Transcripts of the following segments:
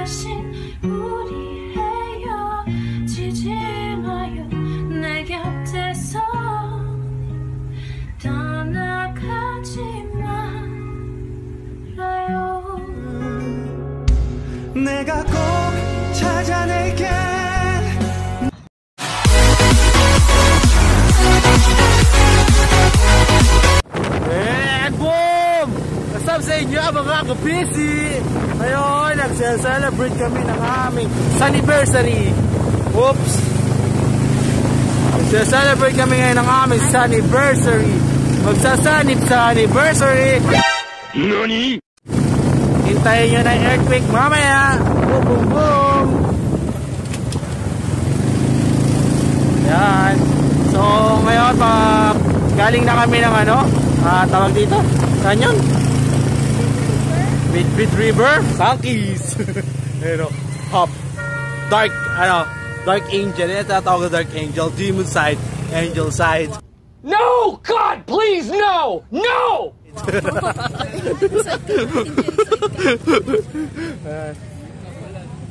대신 우리 헤어지지 마요. 내 곁에서 떠나가지 말아요. 내가 꼭 찾아낼게. And boom! What's up sa inyo mga kapisi? Ngayon, nag-celebrate kami ng aming Sanivlogsary. Oops! Nag-celebrate kami ngayon ng aming Sanivlogsary. Magsasanib sa anniversary. NANI? Hintayin nyo na yung earthquake mamaya. Boom, boom, boom! Yan. So, ngayon, galing na kami ng tawag dito. Saan yun? Bit River? Sunkies! Dark, Dark Angel. Yan tatawag na Dark Angel. Demon side, Angel side. No! God, please, no! No!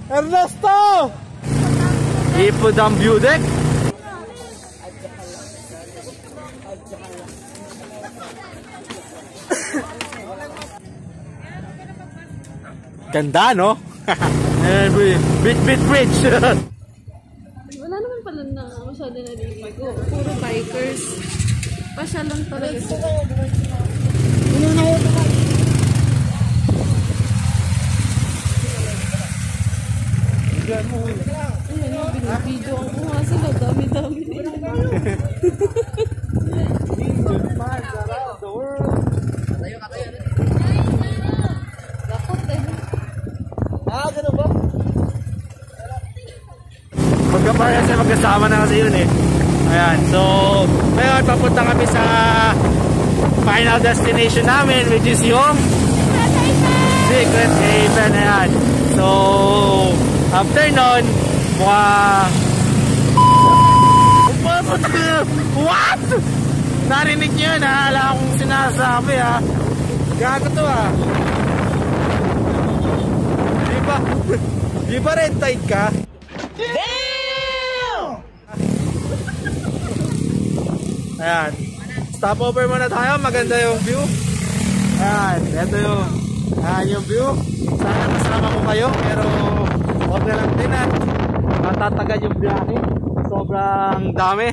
Ernesto! Ipod ang view deck. Ganda, no? Bit bridge. Wala naman pala na masyado na dito. Puro bikers. Pasya lang talaga. Video ako nga sila. Dami-dami nila. Ganun ba? Magkaparehas ay magkasama na kasi yun eh. Ayan, so ngayon papunta kami sa final destination namin, which is yung Secret Haven. Ayan. So after nun, what? Narinig nyo yun ha? Wala akong sinasabi ha. Gago to ha. Di ba red tide ka? Damn! Ayan. Stop over muna tayo. Maganda yung view. Ayan. Ito yung view. Sana masama ko kayo. Pero huwag na lang din at matatagad yung biyahe. Sobrang dami.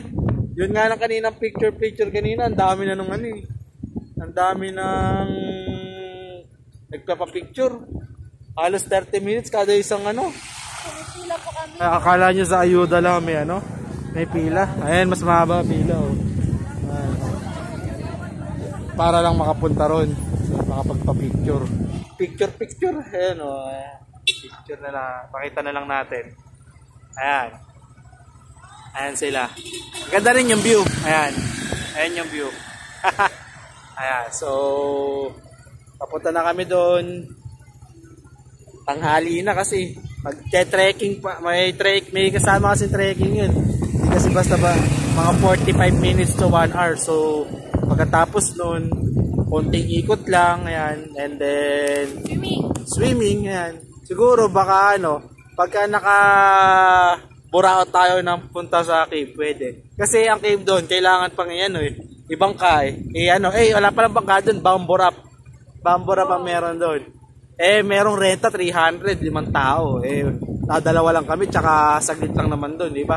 Yun nga lang kaninang picture kanina. Ang dami na nung ang dami ng nagpapapicture. Halos 30 minutes kada isang Pila po kami. Akala nyo sa ayuda lang may pila. Ayan, mas mahaba pila. Oh. Para lang makapunta ron. Makapagpa-picture. Picture. Ayan o. Picture na lang. Pakita na lang natin. Ayan. Ayan sila. Ganda rin yung view. Ayan. Ayan yung view. Ayan. So, papunta na kami doon. Tanghali na kasi mag-trekking pa, may kasama kasi trekking yun. Hindi kasi basta ba mga 45 minutes to 1 hour. So pagkatapos nun, konting ikot lang, ayan, and then swimming, ayan. Siguro baka pagka buraot tayo ng punta sa cave, pwede. Kasi ang cave doon kailangan pang ibangka wala palang bangka doon, bamboo wrap ang meron doon. Merong renta 300, 5 tao. Dadalawa lang kami, tsaka saglit lang naman doon, di ba?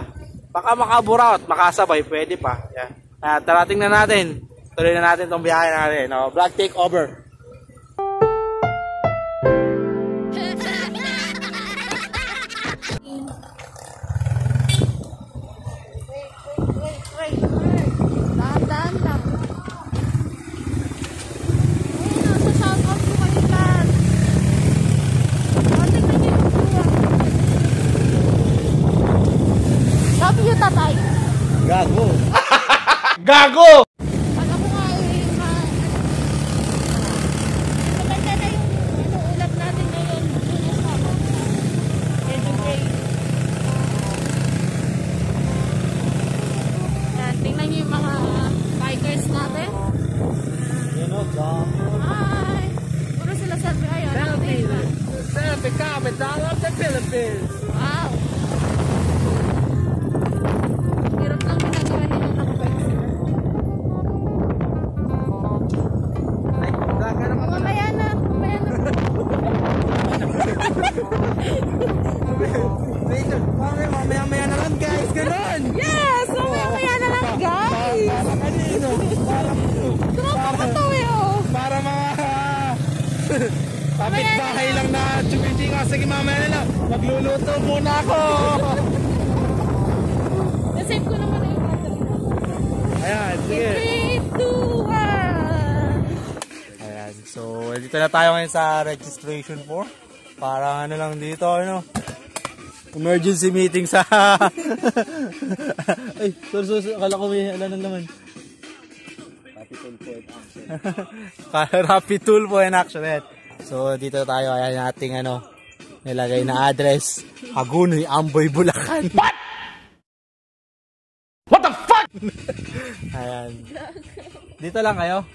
Baka makaburaot, makasabay, pwede pa. Yan. Tara, tingnan natin. Tuloy na natin itong biyahe natin. Vlog take over. Wait. Dahan-dahan lang. Shoutout po kayo lahat. Tingnan niyo yung buwan. Love you, tatay. Gago. Gago! Alam ko nga maganda na yung ulap natin ngayon. Medyo gray. Tingnan niyo yung mga bikers natin. Hi! Puro sila selfie. Ayun. Selfie, comment down on the bells. Wow! Hirap lang ginagawa nilang nakabike sila. Ay, daga naman pala. Mamaya na! Mamaya na! Mamaya na lang guys, ganun! Yes! Mamaya na lang, guys! Para kanino? Kumakakatawi, oh! Para mga kapitbahay lang na chumiti nga. Sige, mamaya na lang. Magluluto muna ako. Nasave ko naman na yung battery. Ayan, sige. 3, 2, 1! Ayan, so dito na tayo ngayon sa registration for. Parang ano lang dito, ano? Emergency meeting sa... Ay, sorry, akala ko may alanan naman. Rapid tool po in action. So dito tayo, ayan nating ano, nilagay na address, Hagunoy, Amboy, Bulacan. What? What the fuck? Ayan. Dito lang kayo.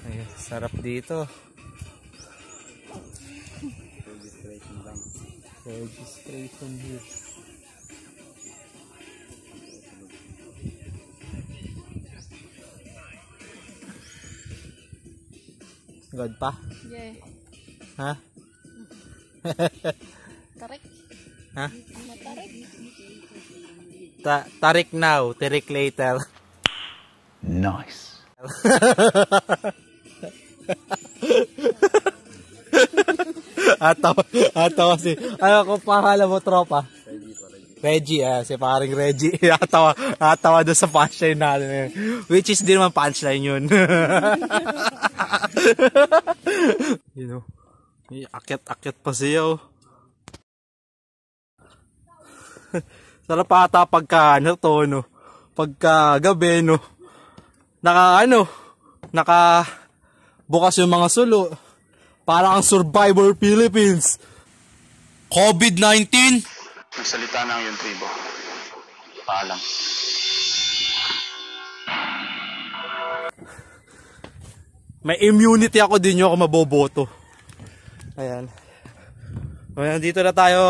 Ay, sarap dito. Registration here. God pa? Yeah. Ha? Tarik. Ha? Matarik. Tarik now, tirik later. Nice. Atawa si... Ano kung pangalan mo, tropa? Reggie, si paring Reggie. Atawa doon sa punchline natin. Which is di naman punchline yun. You know, akyat pa siya. Sarap ata pagka ano to, no? Pagka gabi, no? Naka bukas yung mga sulo. Parang ang Survivor Philippines. COVID-19. Nagsalita na ang iyong tribo. Paalam. May immunity ako, din nyo ako maboboto. Ayan. Ayan, dito na tayo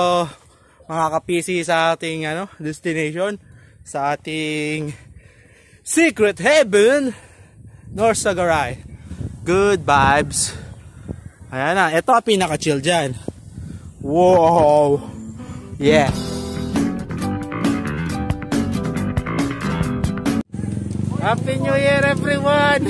mga kapisi sa ating destination. Sa ating secret heaven, Nawa'y. Good vibes. Ayan na, ito ang pinaka-chill dyan. Wow! Yeah! Happy New Year, everyone!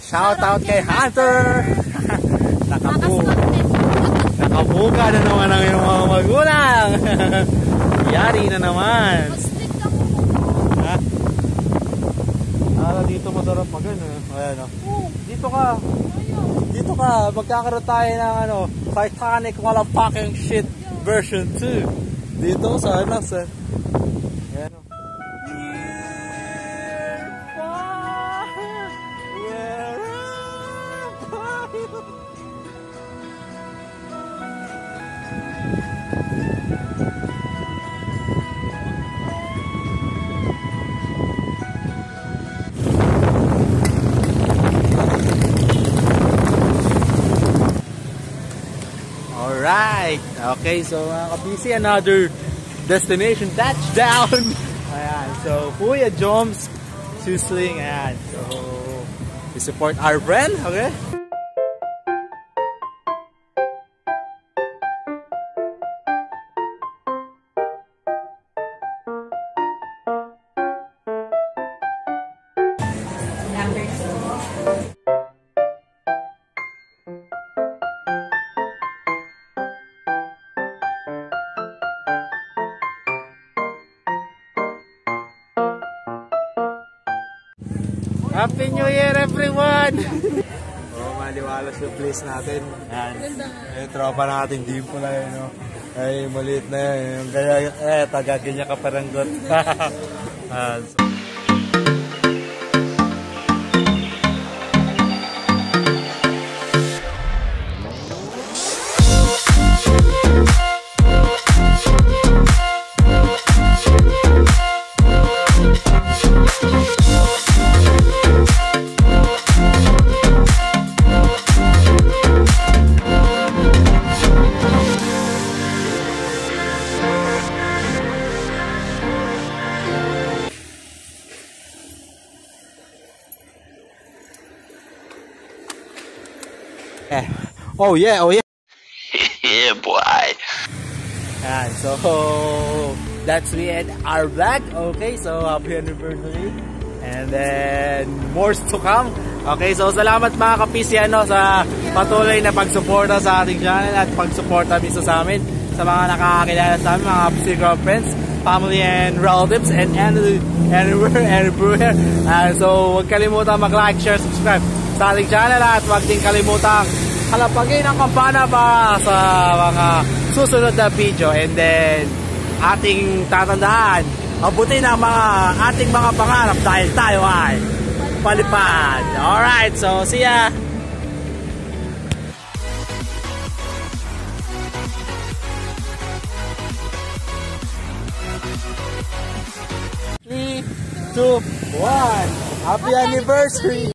Shout out kay Hunter! Nakabuka na naman ang iyong mga magulang! Yari na naman! Ha? Dito masarap ayan Dito ka! Dito ka! Magkakaroon tayo ng Titanic walang fucking shit version 2! Dito sa ayan Alright! Okay, so mga kabisi, another destination touchdown! Ayan, so Kuya Joms, Susling, ayan. So, we support our friend, okay? Happy New Year, everyone! Oh maliwalas yung place natin. Yan. Ganda nga. Yung tropa natin, di po na yun, no? Ay, maliit na yun. Kaya, tagagin niya kaparanggot. So, oh yeah. Yeah, boy. And so that's we end our vlog. Okay, so happy anniversary. And then more to come. Okay, so salamat mga kapisiano sa patuloy na pagsuporta sa ating channel at pagsuporta mismo sa amin, sa mga nakakakilala sa amin, mga physical friends, family and relatives, and everywhere. So huwag kalimutan mag-like, share, subscribe sa ating channel at huwag din kalimutan halapagin ang kampana para sa mga susunod na video. And then ating tatandaan, abutin ang ating mga pangarap dahil tayo ay palipad. Alright, so see ya! 3, 2, 1. Happy anniversary!